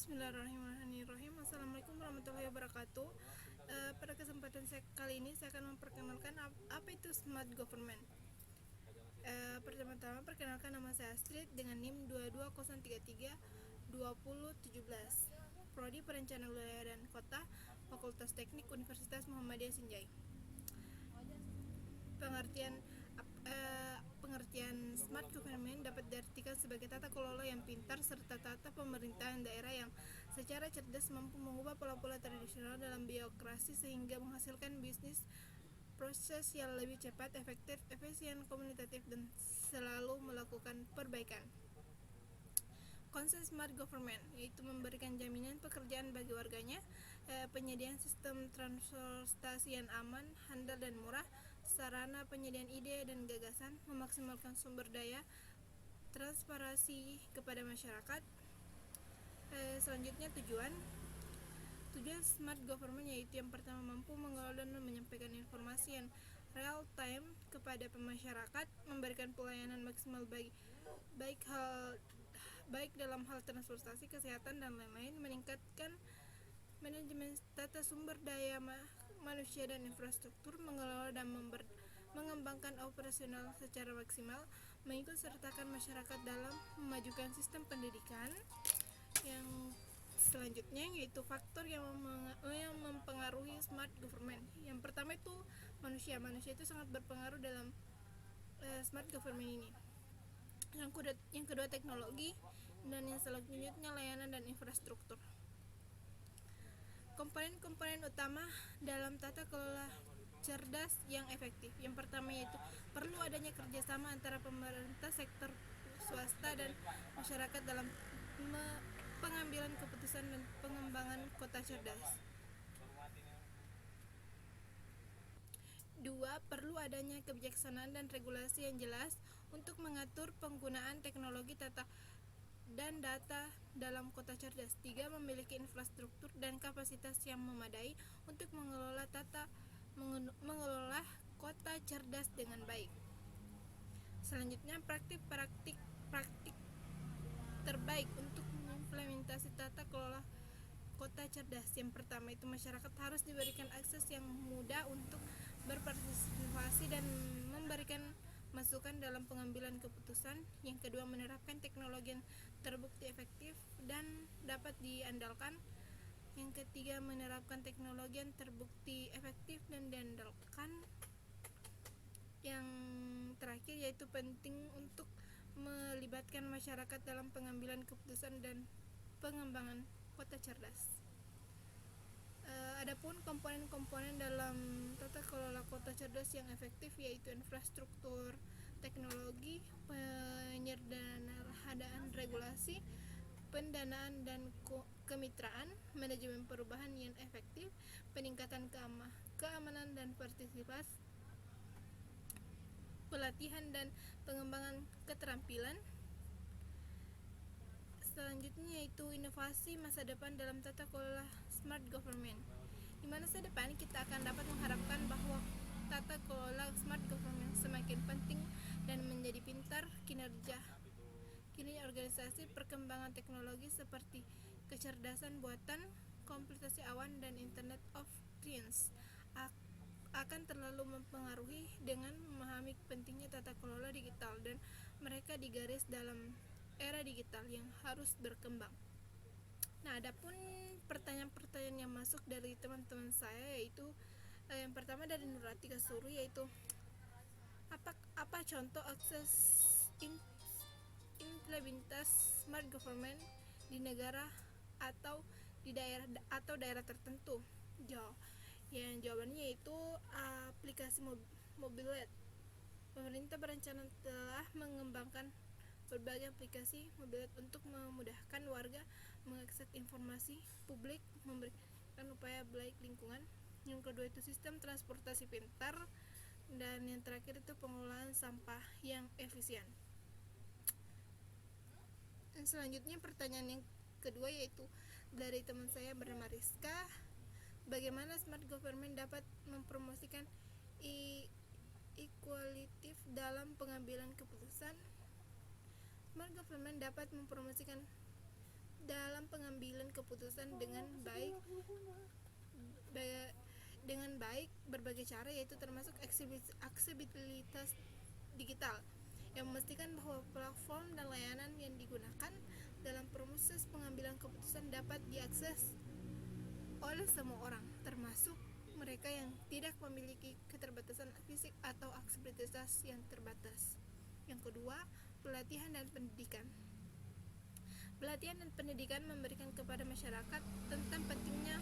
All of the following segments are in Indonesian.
Bismillahirrahmanirrahim. Assalamualaikum warahmatullahi wabarakatuh. Pada kesempatan kali ini saya akan memperkenalkan apa itu smart government. Pertama-tama perkenalkan, nama saya Astrid dengan NIM 220332017. Prodi Perencanaan Wilayah dan Kota, Fakultas Teknik Universitas Muhammadiyah Sinjai. Pengertian smart government dapat diartikan sebagai tata kelola yang pintar serta tata pemerintahan daerah yang secara cerdas mampu mengubah pola-pola tradisional dalam birokrasi sehingga menghasilkan bisnis proses yang lebih cepat, efektif, efisien, komunikatif, dan selalu melakukan perbaikan. Konsep smart government yaitu memberikan jaminan pekerjaan bagi warganya, penyediaan sistem transportasi yang aman, handal dan murah, sarana penyediaan ide dan gagasan, memaksimalkan sumber daya, transparansi kepada masyarakat. Selanjutnya tujuan smart government yaitu yang pertama, mampu mengelola dan menyampaikan informasi yang real time kepada masyarakat, memberikan pelayanan maksimal baik dalam hal transportasi, kesehatan, dan lain-lain, meningkatkan manajemen tata sumber daya manusia dan infrastruktur, mengelola dan mengembangkan operasional secara maksimal, mengikut sertakan masyarakat dalam memajukan sistem pendidikan. Yang selanjutnya yaitu faktor yang mempengaruhi smart government. Yang pertama itu manusia itu sangat berpengaruh dalam smart government ini. Yang kedua teknologi, dan yang selanjutnya layanan dan infrastruktur. Komponen-komponen utama dalam tata kelola cerdas yang efektif. Yang pertama yaitu perlu adanya kerjasama antara pemerintah, sektor swasta, dan masyarakat dalam pengambilan keputusan dan pengembangan kota cerdas. 2. Perlu adanya kebijaksanaan dan regulasi yang jelas untuk mengatur penggunaan teknologi dan data dalam kota cerdas. 3. Memiliki infrastruktur dan kapasitas yang memadai untuk mengelola kota cerdas dengan baik. Selanjutnya praktik terbaik untuk mengimplementasi tata kelola kota cerdas. Yang pertama itu masyarakat harus diberikan akses yang mudah untuk berpartisipasi dan memberikan masukan dalam pengambilan keputusan. Yang kedua, menerapkan teknologi yang terbukti efektif dan dapat diandalkan. Yang ketiga, menerapkan teknologi yang terbukti efektif dan diandalkan. Yang terakhir yaitu penting untuk melibatkan masyarakat dalam pengambilan keputusan dan pengembangan kota cerdas. Adapun komponen-komponen dalam tata kelola kota cerdas yang efektif yaitu infrastruktur, teknologi, penyederhanaan regulasi, pendanaan dan kemitraan, manajemen perubahan yang efektif, peningkatan keamanan dan partisipasi, pelatihan dan pengembangan keterampilan. Selanjutnya yaitu inovasi masa depan dalam tata kelola smart government. Di masa depan kita akan dapat mengharapkan bahwa tata kelola smart government semakin penting dan menjadi pintar kinerja organisasi. Perkembangan teknologi seperti kecerdasan buatan, komputasi awan, dan Internet of Things akan terlalu mempengaruhi dengan memahami pentingnya tata kelola digital, dan mereka digaris dalam era digital yang harus berkembang. Nah, adapun pertanyaan-pertanyaan yang masuk dari teman-teman saya yaitu yang pertama dari Nurati Kasuru yaitu apa contoh akses implementasi smart government di negara atau di daerah tertentu. Jawabannya yaitu aplikasi mobilet. Pemerintah berencana telah mengembangkan berbagai aplikasi mobilet untuk memudahkan warga mengakses informasi publik, memberikan upaya baik lingkungan. Yang kedua itu sistem transportasi pintar, dan yang terakhir itu pengelolaan sampah yang efisien. Dan selanjutnya pertanyaan yang kedua yaitu dari teman saya bernama Rizka, bagaimana smart government dapat mempromosikan equality dalam pengambilan keputusan? Smart government dapat mempromosikan dalam pengambilan keputusan dengan baik berbagai cara, yaitu termasuk aksesibilitas digital yang memastikan bahwa platform dan layanan yang digunakan dalam proses pengambilan keputusan dapat diakses oleh semua orang, termasuk mereka yang tidak memiliki keterbatasan fisik atau aksesibilitas yang terbatas. Yang kedua, pelatihan dan pendidikan. Pelatihan dan pendidikan memberikan kepada masyarakat tentang pentingnya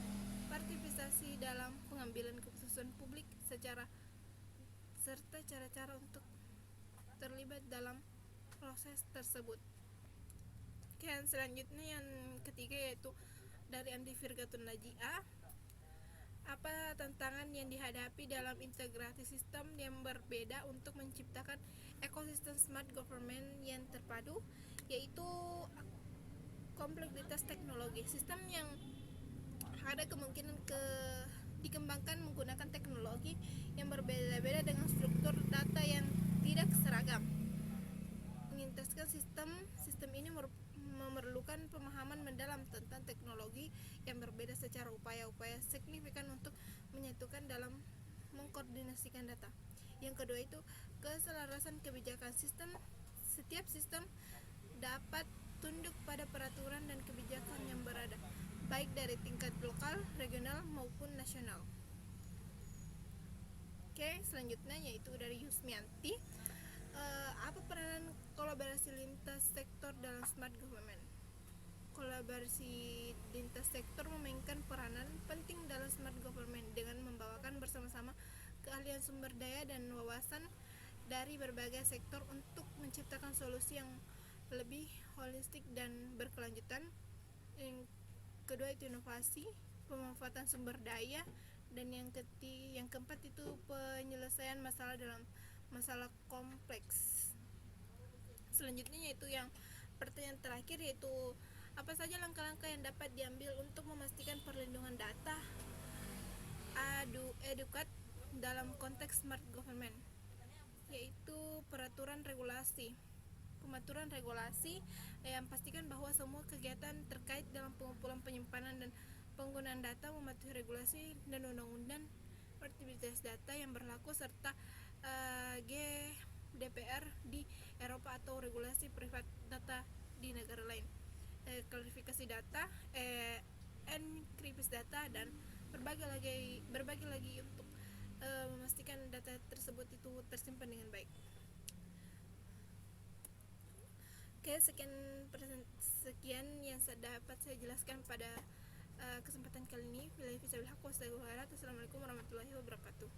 partisipasi dalam pengambilan keputusan publik serta cara-cara untuk terlibat dalam proses tersebut. Yang selanjutnya, yang ketiga, yaitu dari Andi Virgatun Najia, apa tantangan yang dihadapi dalam integrasi sistem yang berbeda untuk menciptakan ekosistem smart government yang terpadu, yaitu kompleksitas teknologi. Sistem yang ada kemungkinan dikembangkan menggunakan teknologi yang berbeda-beda dengan struktur data yang tidak seragam. Mengintegrasikan sistem ini memerlukan pemahaman mendalam tentang teknologi yang berbeda secara upaya-upaya signifikan untuk menyatukan dalam mengkoordinasikan data. Yang kedua itu keselarasan kebijakan sistem. Setiap sistem dapat tunduk pada peraturan dan kebijakan yang berada, baik dari tingkat lokal, regional maupun nasional. Oke, selanjutnya yaitu dari Yusmianti. Apa peranan kolaborasi lintas sektor dalam smart government? Kolaborasi lintas sektor memainkan peranan penting dalam smart government dengan membawakan bersama-sama keahlian sumber daya dan wawasan dari berbagai sektor untuk menciptakan solusi yang lebih holistik dan berkelanjutan. Yang kedua itu inovasi, pemanfaatan sumber daya, dan yang keempat itu penyelesaian masalah dalam masalah kompleks. Selanjutnya yaitu yang pertanyaan terakhir, yaitu apa saja langkah-langkah yang dapat diambil untuk memastikan perlindungan data edukat dalam konteks smart government, yaitu pematuran regulasi yang pastikan bahwa semua kegiatan terkait dalam pengumpulan, penyimpanan, dan penggunaan data mematuhi regulasi dan undang-undang portabilitas data yang berlaku serta GDPR di Eropa atau regulasi privat data di negara lain. Klarifikasi data, enkripsi data, dan berbagi lagi untuk memastikan data tersebut itu tersimpan dengan baik. Oke, sekian yang dapat saya jelaskan pada kesempatan kali ini. Assalamualaikum warahmatullahi wabarakatuh.